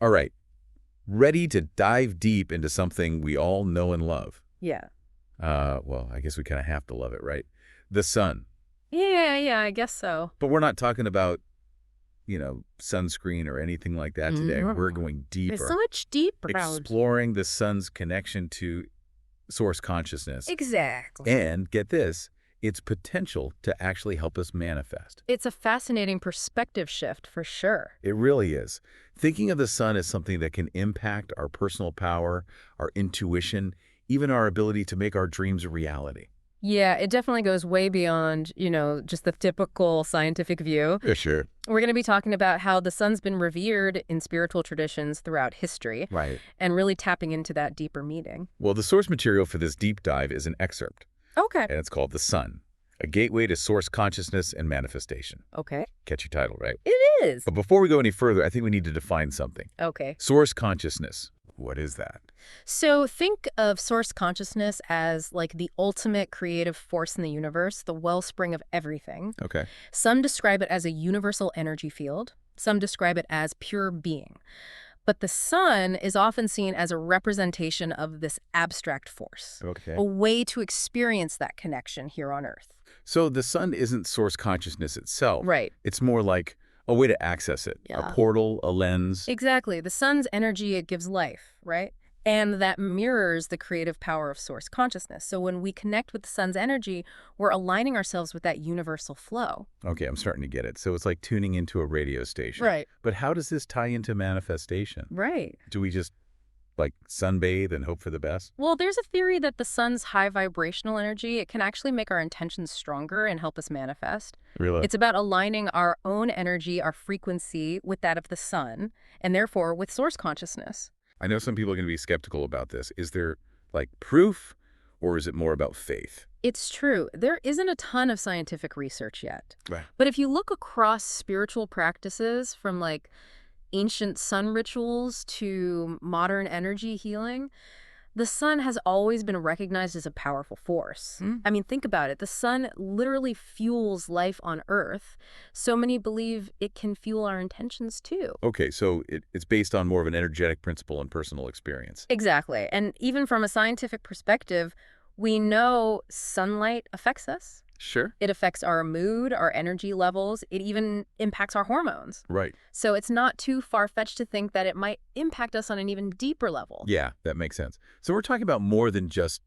All right. Ready to dive deep into something we all know and love. Yeah. Well, I guess we kind of have to love it, right? The sun. Yeah, I guess so. But we're not talking about, sunscreen or anything like that today. No. We're going There's so deeper, much deeper out. exploring the sun's connection to source consciousness. Exactly. And get this, its potential to actually help us manifest. It's a fascinating perspective shift for sure. It really is. Thinking of the sun as something that can impact our personal power, our intuition, even our ability to make our dreams a reality. Yeah, it definitely goes way beyond, just the typical scientific view. Yeah, sure. We're going to be talking about how the sun's been revered in spiritual traditions throughout history Right. and really tapping into that deeper meaning. Well, the source material for this deep dive is an excerpt, Okay. and it's called The Sun, a gateway to source consciousness and manifestation. Okay. Catchy title, right? It is. But before we go any further, I think we need to define something. Okay. Source consciousness. What is that? So think of source consciousness as like the ultimate creative force in the universe, the wellspring of everything. Okay. Some describe it as a universal energy field. Some describe it as pure being. But the sun is often seen as a representation of this abstract force, Okay. a way to experience that connection here on Earth. So the sun isn't source consciousness itself. Right. It's more like a way to access it. Yeah. A portal, a lens. Exactly. The sun's energy, it gives life, right? And that mirrors the creative power of source consciousness. So when we connect with the sun's energy, we're aligning ourselves with that universal flow. Okay, I'm starting to get it. So it's like tuning into a radio station. Right. But how does this tie into manifestation? Right. Do we just sunbathe and hope for the best? Well, there's a theory that the sun's high vibrational energy, it can actually make our intentions stronger and help us manifest. Really? It's about aligning our own energy, our frequency with that of the sun, and therefore with source consciousness. I know some people are going to be skeptical about this. Is there proof, or is it more about faith? It's true. There isn't a ton of scientific research yet. Right. But if you look across spiritual practices from ancient sun rituals to modern energy healing, the sun has always been recognized as a powerful force. I mean, think about it. The sun literally fuels life on Earth. So many believe it can fuel our intentions too. Okay, so it's based on more of an energetic principle and personal experience. Exactly. And even from a scientific perspective, we know sunlight affects us. Sure. It affects our mood, our energy levels. It even impacts our hormones. Right. So it's not too far-fetched to think that it might impact us on an even deeper level. Yeah, that makes sense. So we're talking about more than just,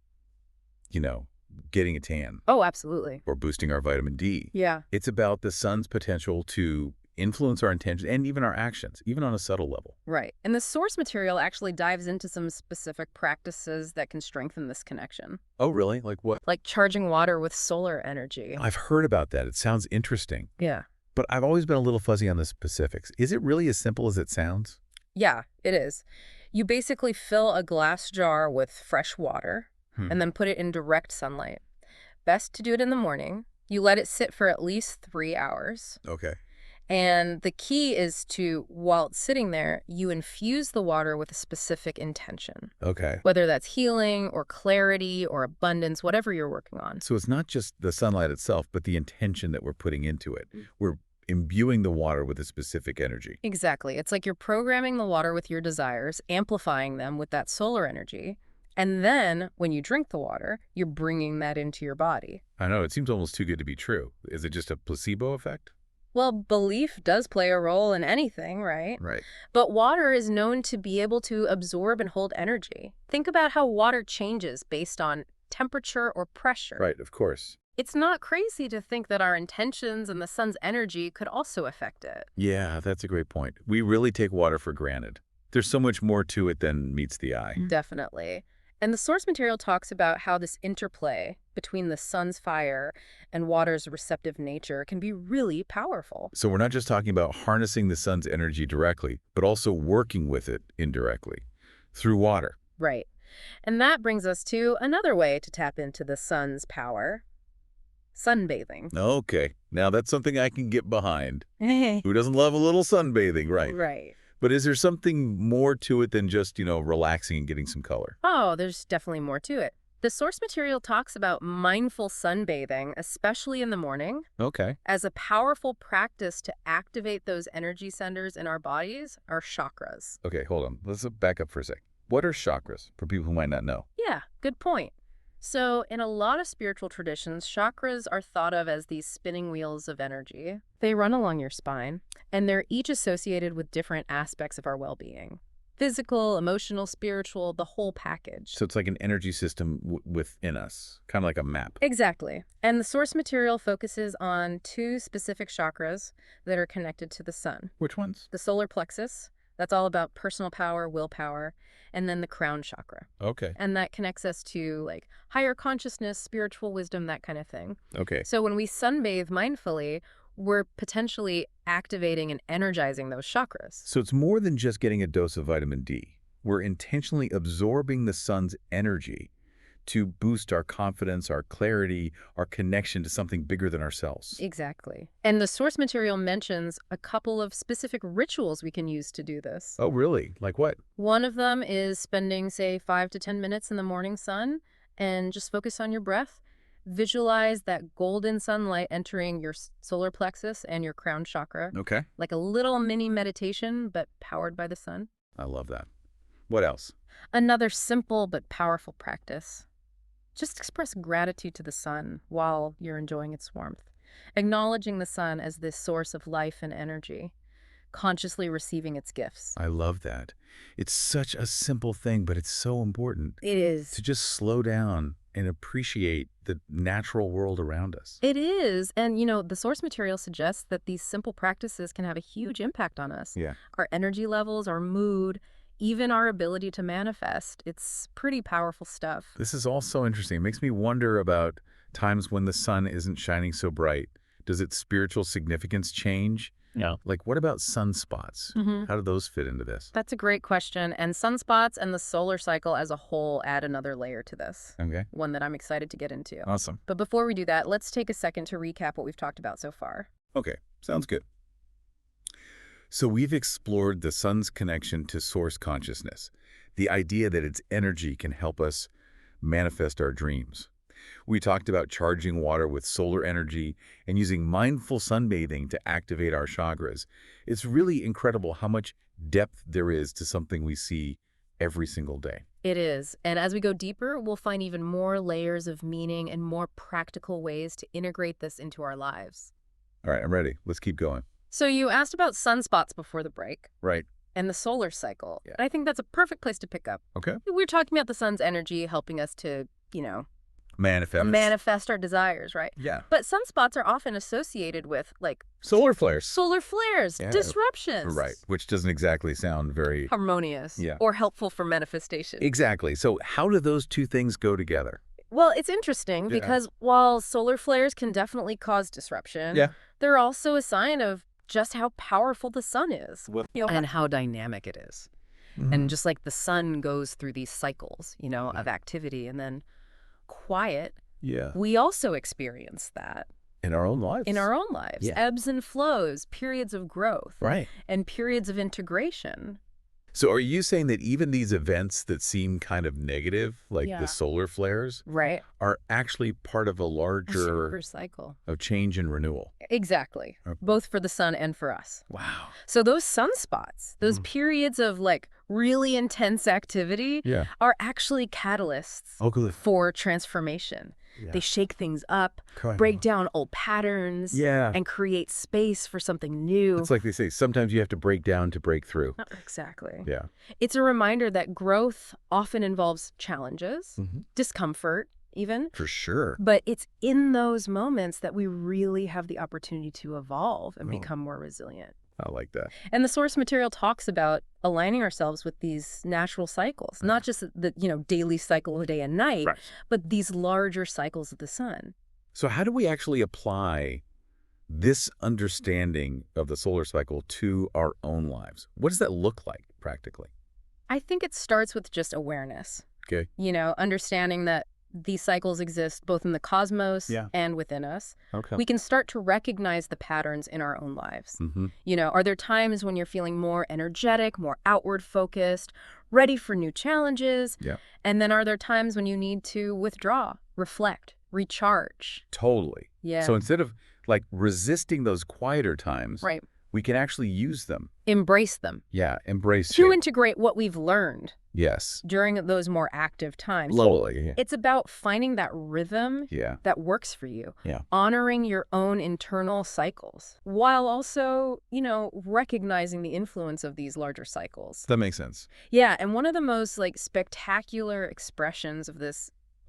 getting a tan Oh, absolutely. or boosting our vitamin D. Yeah. It's about the sun's potential to influence our intentions and even our actions, even on a subtle level. Right. And the source material actually dives into some specific practices that can strengthen this connection, Oh, really? Like what? like charging water with solar energy. I've heard about that. It sounds interesting. Yeah. But I've always been a little fuzzy on the specifics. Is it really as simple as it sounds? Yeah, it is. You basically fill a glass jar with fresh water and then put it in direct sunlight. Best to do it in the morning. You let it sit for at least 3 hours. Okay. And the key is to, while it's sitting there, you infuse the water with a specific intention, Okay. whether that's healing or clarity or abundance, whatever you're working on. So it's not just the sunlight itself, but the intention that we're putting into it. We're imbuing the water with a specific energy. Exactly. It's like you're programming the water with your desires, amplifying them with that solar energy. And then when you drink the water, you're bringing that into your body. I know, it seems almost too good to be true. Is it just a placebo effect? Well, belief does play a role in anything, right? Right. But water is known to be able to absorb and hold energy. Think about how water changes based on temperature or pressure. Right, of course. It's not crazy to think that our intentions and the sun's energy could also affect it. Yeah, that's a great point. We really take water for granted. There's so much more to it than meets the eye. Definitely. And the source material talks about how this interplay between the sun's fire and water's receptive nature can be really powerful. So we're not just talking about harnessing the sun's energy directly, but also working with it indirectly through water. Right. And that brings us to another way to tap into the sun's power: sunbathing. Okay, now that's something I can get behind. Who doesn't love a little sunbathing, right? Right. But is there something more to it than just, relaxing and getting some color? Oh, there's definitely more to it. The source material talks about mindful sunbathing, especially in the morning, Okay. as a powerful practice to activate those energy centers in our bodies, our chakras. Okay, hold on. Let's back up for a sec. What are chakras, for people who might not know? Yeah, good point. So, in a lot of spiritual traditions, chakras are thought of as these spinning wheels of energy. They run along your spine, and they're each associated with different aspects of our well-being. Physical, emotional, spiritual, the whole package. So it's like an energy system within us, kind of like a map. Exactly. And the source material focuses on two specific chakras that are connected to the sun. Which ones? The solar plexus, that's all about personal power, willpower, and then the crown chakra. Okay. And that connects us to like higher consciousness, spiritual wisdom, that kind of thing. Okay. So when we sunbathe mindfully, we're potentially activating and energizing those chakras. So it's more than just getting a dose of vitamin D. We're intentionally absorbing the sun's energy to boost our confidence, our clarity, our connection to something bigger than ourselves. Exactly. And the source material mentions a couple of specific rituals we can use to do this. Oh, really? Like what? One of them is spending, say, 5 to 10 minutes in the morning sun and just focus on your breath. Visualize that golden sunlight entering your solar plexus and your crown chakra, Okay. like a little mini meditation, but powered by the sun. I love that. What else? Another simple but powerful practice. Just express gratitude to the sun while you're enjoying its warmth, acknowledging the sun as this source of life and energy, consciously receiving its gifts. I love that. It's such a simple thing, but it's so important It is. to just slow down and appreciate the natural world around us. It is. And, you know, the source material suggests that these simple practices can have a huge impact on us. Yeah. Our energy levels, our mood, even our ability to manifest. It's pretty powerful stuff. This is all so interesting. It makes me wonder about times when the sun isn't shining so bright. Does its spiritual significance change? Yeah. Like, what about sunspots? How do those fit into this? That's a great question. And sunspots and the solar cycle as a whole add another layer to this, Okay. one that I'm excited to get into. Awesome. But before we do that, let's take a second to recap what we've talked about so far. Okay. Sounds good. So we've explored the sun's connection to source consciousness, the idea that its energy can help us manifest our dreams. We talked about charging water with solar energy and using mindful sunbathing to activate our chakras. It's really incredible how much depth there is to something we see every single day. It is. And as we go deeper, we'll find even more layers of meaning and more practical ways to integrate this into our lives. All right, I'm ready. Let's keep going. So you asked about sunspots before the break Right. and the solar cycle. Yeah. And I think that's a perfect place to pick up. Okay. We're talking about the sun's energy helping us to, manifest our desires, right? Yeah. But sunspots are often associated with, like, Solar flares. solar flares, Yeah. disruptions. Right. Which doesn't exactly sound very... Harmonious. Yeah. Or helpful for manifestation. Exactly. So how do those two things go together? Well, it's interesting Yeah. because while solar flares can definitely cause disruption, Yeah. they're also a sign of just how powerful the sun is. Well- And how dynamic it is. And just like the sun goes through these cycles, of activity and then quiet, Yeah. we also experience that In our own lives. in our own lives. Yeah. Ebbs and flows, periods of growth, Right. and periods of integration. So are you saying that even these events that seem kind of negative, like Yeah. the solar flares, Right. are actually part of a larger Super cycle. of change and renewal? Exactly. Okay. Both for the sun and for us. Wow. So those sunspots, those periods of like really intense activity Yeah. are actually catalysts Oh, good. for transformation. Yeah. They shake things up, Correct. break down old patterns, Yeah. and create space for something new. It's like they say, sometimes you have to break down to break through. Exactly. Yeah. It's a reminder that growth often involves challenges, Mhm. discomfort even, For sure. but it's in those moments that we really have the opportunity to evolve and Oh. become more resilient. I like that. And the source material talks about aligning ourselves with these natural cycles, not just the daily cycle of day and night, Right. but these larger cycles of the sun. So how do we actually apply this understanding of the solar cycle to our own lives? What does that look like practically? I think it starts with just awareness. Okay. Understanding that these cycles exist both in the cosmos Yeah. and within us, Okay. we can start to recognize the patterns in our own lives. Mm-hmm. Are there times when you're feeling more energetic, more outward focused, ready for new challenges? Yeah. And then are there times when you need to withdraw, reflect, recharge? Totally. Yeah. So instead of like resisting those quieter times, Right. we can actually use them. Embrace them. Yeah. Embrace To it. integrate what we've learned Yes. during those more active times. Slowly. Yeah. It's about finding that rhythm Yeah. that works for you. Yeah. Honoring your own internal cycles while also, recognizing the influence of these larger cycles. That makes sense. Yeah, and one of the most spectacular expressions of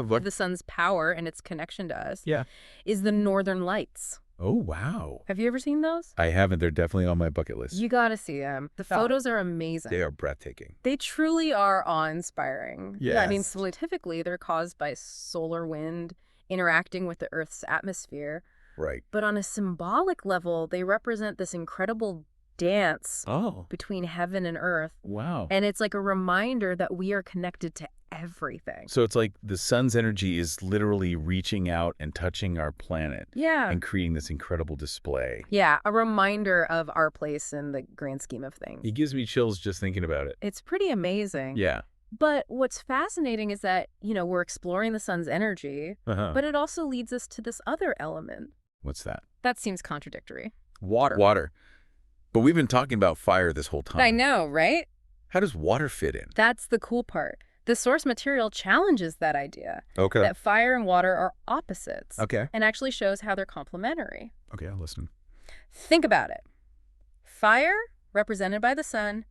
What? the sun's power and its connection to us Yeah. is the northern lights. Oh, wow. Have you ever seen those? I haven't. They're definitely on my bucket list. You gotta see them. The photos are amazing. They are breathtaking. They truly are awe-inspiring. Yeah, I mean, Yes. scientifically, they're caused by solar wind interacting with the Earth's atmosphere. Right. But on a symbolic level, they represent this incredible dance Oh, between heaven and earth. wow. And it's like a reminder that we are connected to everything. So it's like the sun's energy is literally reaching out and touching our planet Yeah. and creating this incredible display. Yeah, a reminder of our place in the grand scheme of things. It gives me chills just thinking about it. It's pretty amazing. Yeah. But what's fascinating is that, we're exploring the sun's energy, Uh-huh. but it also leads us to this other element. What's that? That seems contradictory. Water. But we've been talking about fire this whole time. I know, right? How does water fit in? That's the cool part. The source material challenges that idea Okay. that fire and water are opposites Okay. and actually shows how they're complementary. Okay, I'll listen. Think about it. Fire, represented by the sun,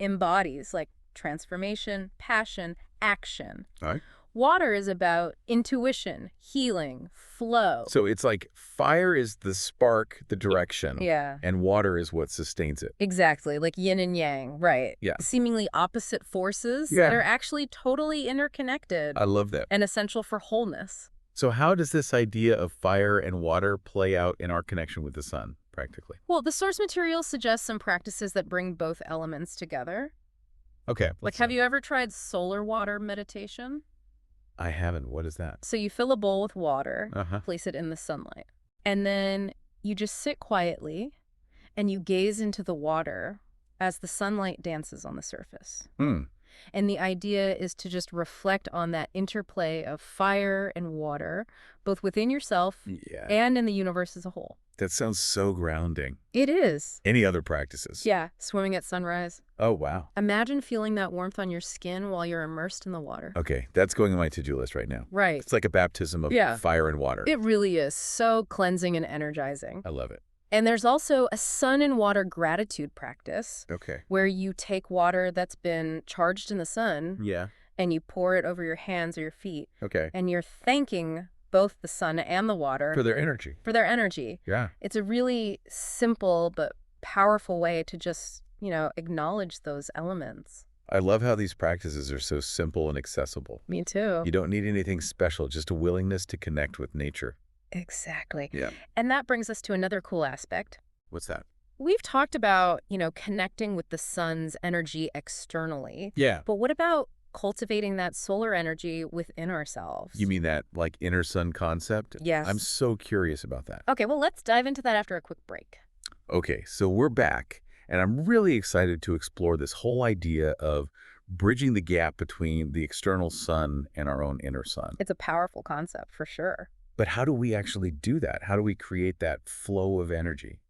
embodies transformation, passion, action. All right. Water is about intuition, healing, flow. So it's like fire is the spark, the direction, Yeah, and water is what sustains it. exactly. Like yin and yang, right? Yeah. Seemingly opposite forces Yeah. that are actually totally interconnected I love that. and essential for wholeness. So how does this idea of fire and water play out in our connection with the sun, practically? Well, the source material suggests some practices that bring both elements together. Okay. Have you ever tried solar water meditation? I haven't. What is that? So you fill a bowl with water, Uh-huh. place it in the sunlight, and then you just sit quietly and you gaze into the water as the sunlight dances on the surface. Hmm. And the idea is to just reflect on that interplay of fire and water, both within yourself Yeah. and in the universe as a whole. That sounds so grounding. It is. Any other practices? Yeah, swimming at sunrise. Oh, wow. Imagine feeling that warmth on your skin while you're immersed in the water. Okay, that's going on my to-do list right now. Right. It's like a baptism of Yeah. fire and water. It really is so cleansing and energizing. I love it. And there's also a sun and water gratitude practice Okay. where you take water that's been charged in the sun Yeah. and you pour it over your hands or your feet. Okay. And you're thanking both the sun and the water For their energy. for their energy. Yeah. It's a really simple but powerful way to just, acknowledge those elements. I love how these practices are so simple and accessible. Me too. You don't need anything special, just a willingness to connect with nature. Exactly. Yeah. And that brings us to another cool aspect. What's that? We've talked about, connecting with the sun's energy externally. Yeah. But what about cultivating that solar energy within ourselves? You mean that like inner sun concept? Yes. I'm so curious about that. Okay, well, let's dive into that after a quick break. Okay, so we're back, and I'm really excited to explore this whole idea of bridging the gap between the external sun and our own inner sun. It's a powerful concept for sure. But how do we actually do that? How do we create that flow of energy?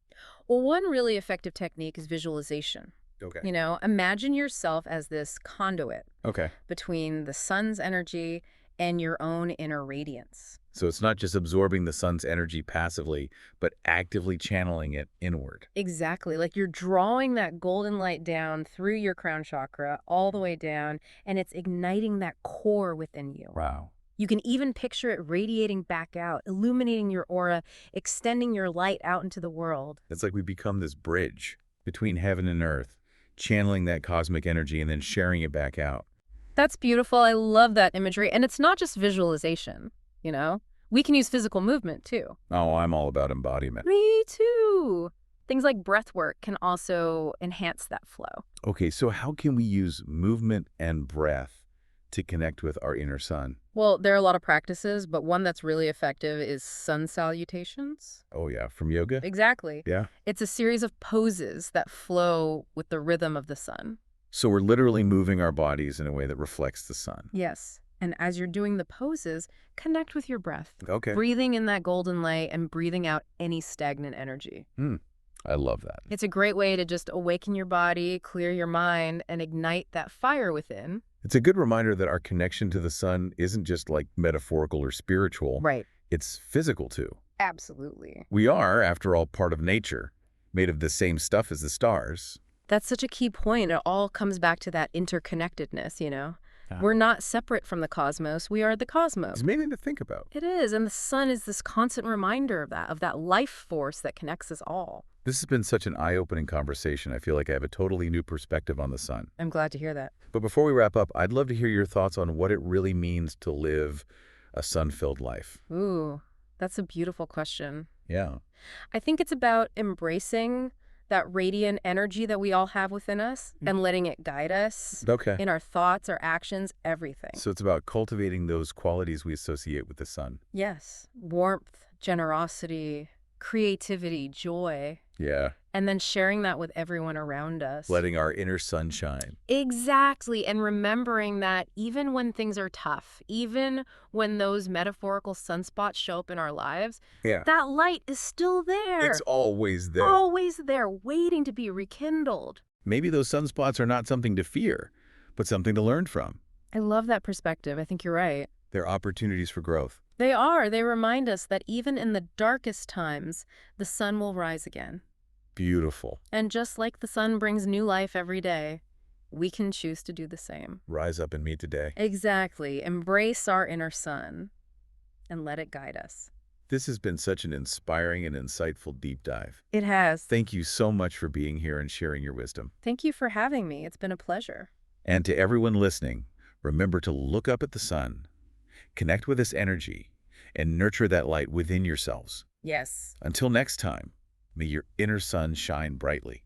Well, one really effective technique is visualization. Okay. Imagine yourself as this conduit Okay. between the sun's energy and your own inner radiance. So it's not just absorbing the sun's energy passively, but actively channeling it inward. Exactly. Like you're drawing that golden light down through your crown chakra all the way down, and it's igniting that core within you. Wow. You can even picture it radiating back out, illuminating your aura, extending your light out into the world. It's like we become this bridge between heaven and earth, channeling that cosmic energy and then sharing it back out. That's beautiful. I love that imagery. And it's not just visualization, We can use physical movement, too. Oh, I'm all about embodiment. Me too. Things like breath work can also enhance that flow. Okay, so how can we use movement and breath to connect with our inner sun? Well, there are a lot of practices, but one that's really effective is sun salutations. Oh, yeah, from yoga? Exactly. Yeah. It's a series of poses that flow with the rhythm of the sun. So we're literally moving our bodies in a way that reflects the sun. Yes. And as you're doing the poses, connect with your breath, Okay. breathing in that golden light and breathing out any stagnant energy. I love that. It's a great way to just awaken your body, clear your mind, and ignite that fire within. It's a good reminder that our connection to the sun isn't just like metaphorical or spiritual. Right. It's physical too. Absolutely. We are, after all, part of nature, made of the same stuff as the stars. That's such a key point. It all comes back to that interconnectedness, you know? Yeah. We're not separate from the cosmos. We are the cosmos. It's amazing to think about. It is, and the sun is this constant reminder of that life force that connects us all. This has been such an eye-opening conversation. I feel like I have a totally new perspective on the sun. I'm glad to hear that. But before we wrap up, I'd love to hear your thoughts on what it really means to live a sun-filled life. Ooh, that's a beautiful question. Yeah. I think it's about embracing that radiant energy that we all have within us and letting it guide us Okay. in our thoughts, our actions, everything. So it's about cultivating those qualities we associate with the sun. Yes, warmth, generosity, creativity, joy, Yeah. and then sharing that with everyone around us. Letting our inner sun shine. Exactly, and remembering that even when things are tough, even when those metaphorical sunspots show up in our lives, Yeah. that light is still there. It's always there. Always there, waiting to be rekindled. Maybe those sunspots are not something to fear, but something to learn from. I love that perspective. I think you're right. They're opportunities for growth. They are. They remind us that even in the darkest times, the sun will rise again. Beautiful. And just like the sun brings new life every day, we can choose to do the same. Rise up and meet today. Exactly. Embrace our inner sun and let it guide us. This has been such an inspiring and insightful deep dive. It has. Thank you so much for being here and sharing your wisdom. Thank you for having me. It's been a pleasure. And to everyone listening, remember to look up at the sun, connect with this energy, and nurture that light within yourselves. Yes. Until next time, may your inner sun shine brightly.